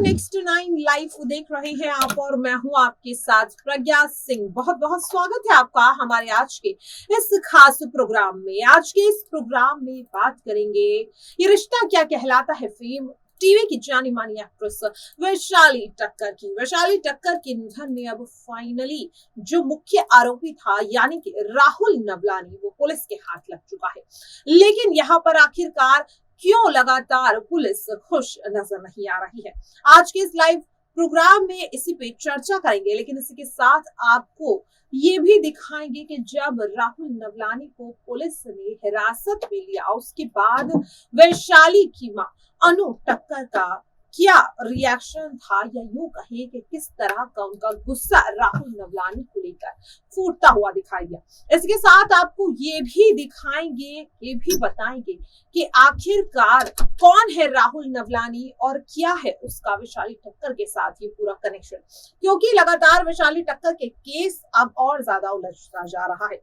Next 9 live देख रहे हैं आप और मैं हूं आपके साथ प्रज्ञा सिंह। बहुत बहुत स्वागत है आपका हमारे आज के इस खास प्रोग्राम में। आज के इस प्रोग्राम में बात करेंगे ये रिश्ता क्या कहलाता है फेम टीवी की जानी मानी एक्ट्रेस वैशाली टक्कर की। वैशाली टक्कर के निधन में अब फाइनली जो मुख्य आरोपी था यानी कि राहुल नवलानी वो पुलिस के हाथ लग चुका है। लेकिन यहाँ पर आखिरकार क्यों लगातार पुलिस खुश नजर नहीं आ रही है, आज के इस लाइव प्रोग्राम में इसी पे चर्चा करेंगे। लेकिन इसी के साथ आपको ये भी दिखाएंगे कि जब राहुल नवलानी को पुलिस ने हिरासत में लिया उसके बाद वैशाली की मां अनु टक्कर का क्या रिएक्शन था, या यूं कहें कि किस तरह का उनका गुस्सा राहुल नवलानी को लेकर फूटता हुआ दिखाई दिया। इसके साथ आपको ये भी दिखाएंगे, ये भी बताएंगे कि आखिरकार कौन है राहुल नवलानी और क्या है उसका वैशाली टक्कर के साथ ये पूरा कनेक्शन, क्योंकि लगातार वैशाली टक्कर के केस अब और ज्यादा उलझता जा रहा है।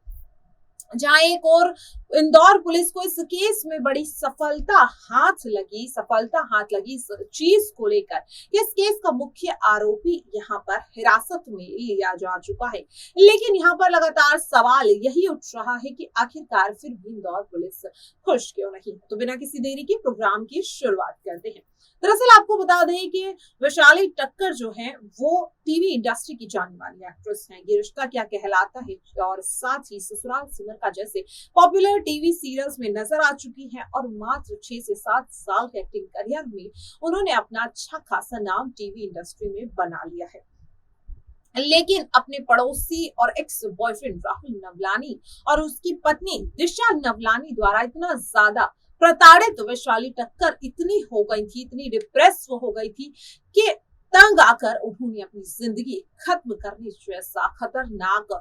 जहां एक और इंदौर पुलिस को इस केस में बड़ी सफलता हाथ लगी इस चीज को लेकर कि इस केस का मुख्य आरोपी यहां पर हिरासत में लिया जा चुका है। लेकिन यहां पर लगातार सवाल यही उठ रहा है कि आखिरकार फिर भी इंदौर पुलिस खुश क्यों नहीं। तो बिना किसी देरी के प्रोग्राम की शुरुआत करते हैं। दरअसल आपको बता दें कि वैशाली टक्कर जो है वो टीवी इंडस्ट्री की जानी मानी एक्ट्रेस हैं। ये रिश्ता क्या कहलाता है और साथ ही ससुराल सिमर का जैसे पॉपुलर टीवी सीरियल्स में नजर आ चुकी हैं और मात्र 6 से 7 साल के एक्टिंग करियर में उन्होंने अपना अच्छा खासा नाम टीवी इंडस्ट्री में बना लिया है। लेकिन अपने पड़ोसी और एक्स बॉयफ्रेंड राहुल नवलानी और उसकी पत्नी दिशा नवलानी द्वारा इतना ज्यादा प्रताड़ित वैशाली टक्कर इतनी हो गई थी, इतनी डिप्रेस हो गई थी कि तंग आकर उन्होंने अपनी जिंदगी खत्म करने जैसा खतरनाक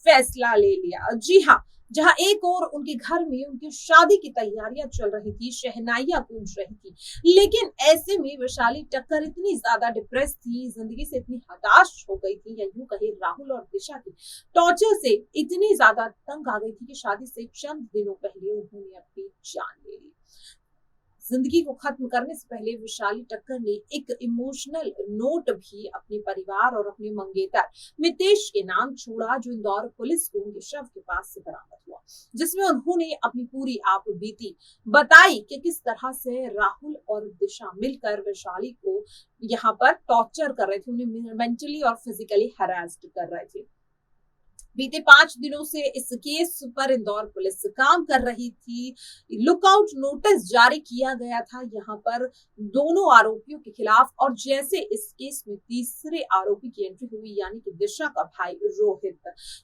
फैसला ले लिया। जी हाँ, जहां एक और उनके घर में उनकी शादी की तैयारियां चल रही थी, शहनाइयां गूंज रही थी, लेकिन ऐसे में वैशाली टक्कर इतनी ज्यादा डिप्रेस थी, जिंदगी से इतनी हताश हो गई थी, या यूं कहे राहुल और दिशा की टॉर्चर से इतनी ज्यादा तंग आ गई थी कि शादी से चंद दिनों पहले उन्होंने अपनी जान ले ली। जिंदगी को खत्म करने से पहले वैशाली टक्कर ने एक इमोशनल नोट भी अपने परिवार और अपने मंगेतर मितेश के नाम छोड़ा, जो इंदौर पुलिस को उनके शव के पास से बरामद हुआ, जिसमें उन्होंने अपनी पूरी आप बीती बताई कि किस तरह से राहुल और दिशा मिलकर वैशाली को यहाँ पर टॉर्चर कर रहे थे, उन्हें मेंटली और फिजिकली हरास्ड कर रहे थे। बीते 5 दिनों से इस केस पर इंदौर पुलिस काम कर रही थी। लुकआउट नोटिस जारी किया गया था यहाँ पर दोनों आरोपियों के खिलाफ, और जैसे इस केस में तीसरे आरोपी की एंट्री हुई यानी कि दिशा का भाई रोहित,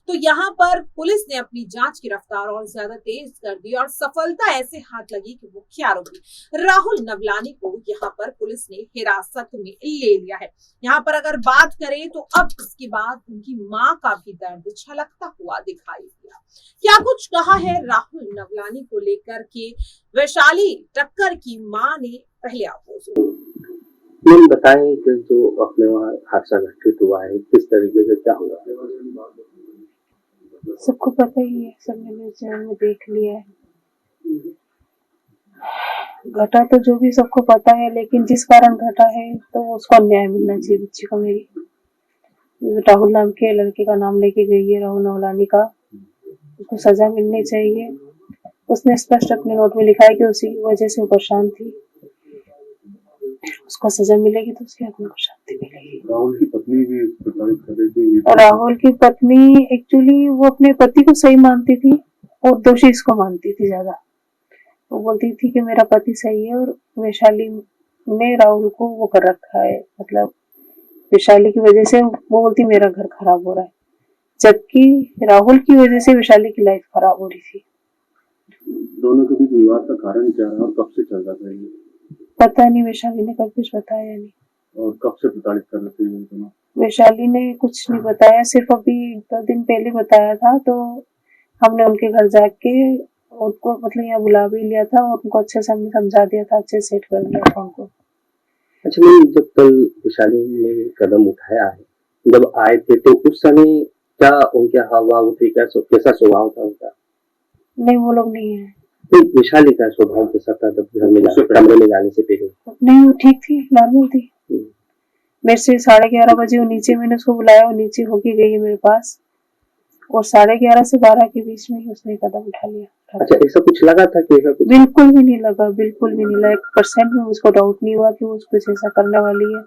तो यहाँ पर पुलिस ने अपनी जांच की रफ्तार और ज्यादा तेज कर दी और सफलता ऐसे हाथ लगी कि मुख्य आरोपी राहुल नवलानी को यहाँ पर पुलिस ने हिरासत में ले लिया है। यहाँ पर अगर बात करें तो अब इसके बाद उनकी मां का भी दर्द छलकता हुआ दिखाई दिया। क्या कुछ कहा है राहुल नवलानी को लेकर के वैशाली टक्कर की मां ने, पहले आप मैम बताएं कि जो अपने वहाँ हादसा घटित हुआ है किस तरीके से क्या हुआ? सबको पता ही है, सबने न्यूज़ चैनल में देख लिया है। घटा तो जो भी सबको पता है, लेकिन जिस कारण घटा है तो उसको न्याय मिलना चाहिए बच्ची को। मेरी राहुल नाम के लड़के का नाम लेके गई है, राहुल नवलानी का, उसको सजा मिलनी चाहिए। उसने स्पष्ट अपने नोट में लिखा है कि उसी वजह से वो परेशान थी, उसको सजा मिलेगी तो उसकी आत्मा को शांति मिलेगी। राहुल की पत्नी भी प्रताड़ित कर रही थी। और राहुल की पत्नी एक्चुअली वो अपने पति को सही मानती थी और दोषी इसको मानती थी ज्यादा। वो बोलती थी कि मेरा पति सही है, और वैशाली ने राहुल को वो कर रखा है, मतलब वैशाली की वजह से वो बोलती मेरा घर खराब हो रहा है, जबकि राहुल की वजह से वैशाली की लाइफ खराब हो रही थी। दोनों के बीच विवाद का कारण क्या रहा और कब से चल रहा है? पता नहीं, वैशाली ने कब कुछ बताया नहीं। और कब से प्रताड़ित कर रहे थे? वैशाली ने कुछ नहीं बताया, सिर्फ अभी 2 दिन पहले बताया था, तो हमने उनके घर जाके उनको मतलब यहाँ बुला भी लिया था और उनको अच्छे से हमने समझा दिया था, अच्छे सेट कर दिया था उनको। अच्छा मैम, जब कल वैशाली ने कदम उठाया है, जब आए थे तो उस समय क्या उनके हाव भाव थे, कैसा स्वभाव था उनका? नहीं, वो लोग नहीं है। तो वैशाली का स्वभाव कैसा था जब घर में कमरे में जाने से पहले? नहीं, वो ठीक थी, नॉर्मल थी। मेरे से 11:30 बजे वो नीचे, मैंने उसको बुलाया, वो नीचे होके गई है मेरे पास, और 11:30 से 12 के बीच में ही उसने कदम उठा लिया। अच्छा, ऐसा कुछ लगा था कि ऐसा कुछ? बिल्कुल भी नहीं लगा, बिल्कुल भी नहीं लगा, 1% में मुझको डाउट नहीं हुआ कि वो कुछ ऐसा करने वाली है।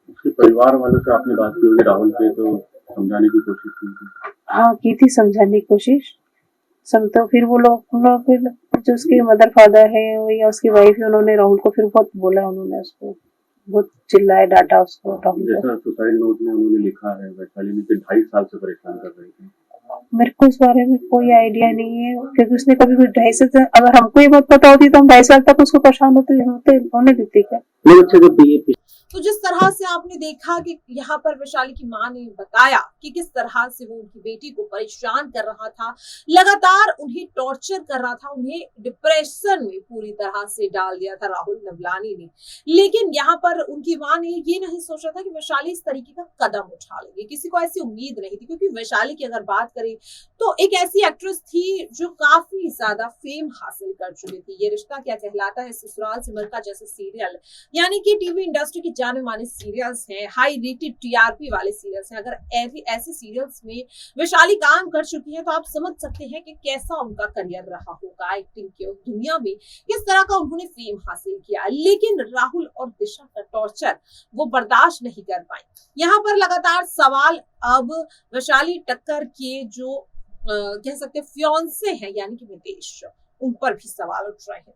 उसके परिवार वालों से आपने बात की होगी राहुल के, तो समझाने की कोशिश की थी? हाँ, की थी समझाने की कोशिश सब, तो फिर वो लोग फिर जो उसके मदर फादर है या उसकी वाइफ है, उन्होंने राहुल को फिर बहुत बोला, उन्होंने उसको बहुत चिल्लाया, डांटा उसको, राहुल को। जैसा सुसाइड नोट में उन्होंने लिखा है, वैशाली ने 2.5 साल से परेशान कर रही थी। मेरे को इस बारे में कोई आइडिया नहीं है, क्योंकि उसने कभी कुछ 2.5 अगर हमको ये बात पता होती तो हम 2.5 साल तक उसको परेशान होने देते क्या? नहीं, अच्छा, जब ये तो जिस तरह से आपने देखा कि यहाँ पर वैशाली की मां ने बताया कि किस तरह से वो उनकी बेटी को परेशान कर रहा था, लगातार उन्हें टॉर्चर कर रहा था, उन्हें डिप्रेशन में पूरी तरह से डाल दिया था राहुल नवलानी ने। लेकिन यहाँ पर उनकी मां ने ये नहीं सोचा था कि वैशाली इस तरीके का कदम उठा लेगी, किसी को ऐसी उम्मीद नहीं थी, क्योंकि वैशाली की अगर बात करें तो एक ऐसी एक्ट्रेस थी जो काफी ज्यादा फेम हासिल कर चुकी थी। ये रिश्ता क्या कहलाता है, ससुराल सिमर जैसे सीरियल, यानी कि टीवी इंडस्ट्री की जाने माने सीरियल्स हैं, हाई रेटेड टीआरपी वाले सीरियल्स हैं। अगर ऐसे सीरियल्स में वैशाली काम कर चुकी है तो आप समझ सकते हैं कि कैसा उनका करियर रहा होगा एक्टिंग के दुनिया में, किस तरह का उन्होंने फेम हासिल किया। लेकिन राहुल और दिशा का टॉर्चर वो बर्दाश्त नहीं कर पाए। यहाँ पर लगातार सवाल अब वैशाली टक्कर के जो कह सकते फियांसे हैं, यानी कि नितेश, उन पर भी सवाल उठ रहे हैं,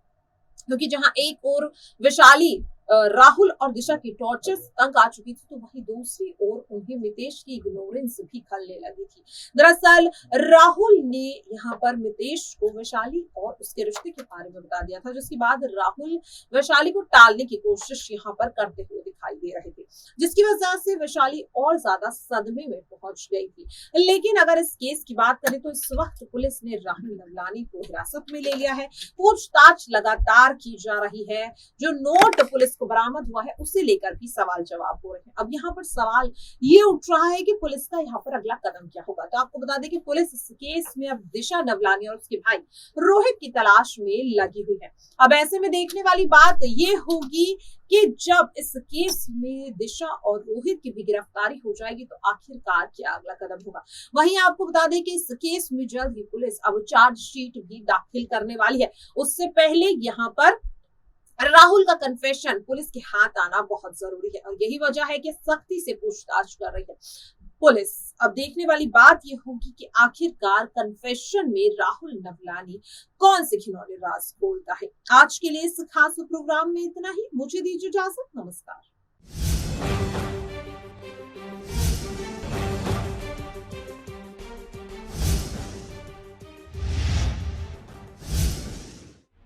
क्योंकि जहां एक और वैशाली राहुल और दिशा की टॉर्चर तंग आ चुकी थी, तो वहीं दूसरी ओर उन्हें मितेश की इग्नोरेंस भी खलने लगी थी। दरअसल राहुल ने यहाँ पर मितेश को वैशाली और उसके रिश्ते के बारे में बता दिया था, जिसके बाद राहुल वैशाली को टालने की कोशिश यहाँ पर करते हुए दिखाई दे रहे थे, जिसकी वजह से वैशाली और ज्यादा सदमे में पहुंच गई थी। लेकिन अगर इस केस की बात करें तो इस वक्त पुलिस ने राहुल नवलानी को हिरासत में ले लिया है। पूछताछ लगातार की जा रही है। जो नोट पुलिस को बरामद हुआ है उसे लेकर भी सवाल जवाब हो रहे हैं। अब यहाँ पर सवाल ये उठ रहा है कि पुलिस का यहाँ पर अगला कदम क्या होगा। तो आपको बता दें कि पुलिस इस केस में अब दिशा नवलानी और उसके भाई रोहित की तलाश में लगी हुई है। अब ऐसे में देखने वाली बात ये होगी कि जब इस केस में दिशा और रोहित की भी गिरफ्तारी हो जाएगी तो आखिरकार क्या अगला कदम होगा। वहीं आपको बता दें कि इस केस में जल्द ही पुलिस अब चार्जशीट भी दाखिल करने वाली है। उससे पहले यहाँ पर राहुल का कन्फेशन पुलिस के हाथ आना बहुत जरूरी है, और यही वजह है कि सख्ती से पूछताछ कर रही है पुलिस। अब देखने वाली बात यह होगी कि आखिरकार कन्फेशन में राहुल नवलानी कौन से खिलौने राज खोलता है। आज के लिए इस खास प्रोग्राम में इतना ही। मुझे दीजिए इजाजत, नमस्कार।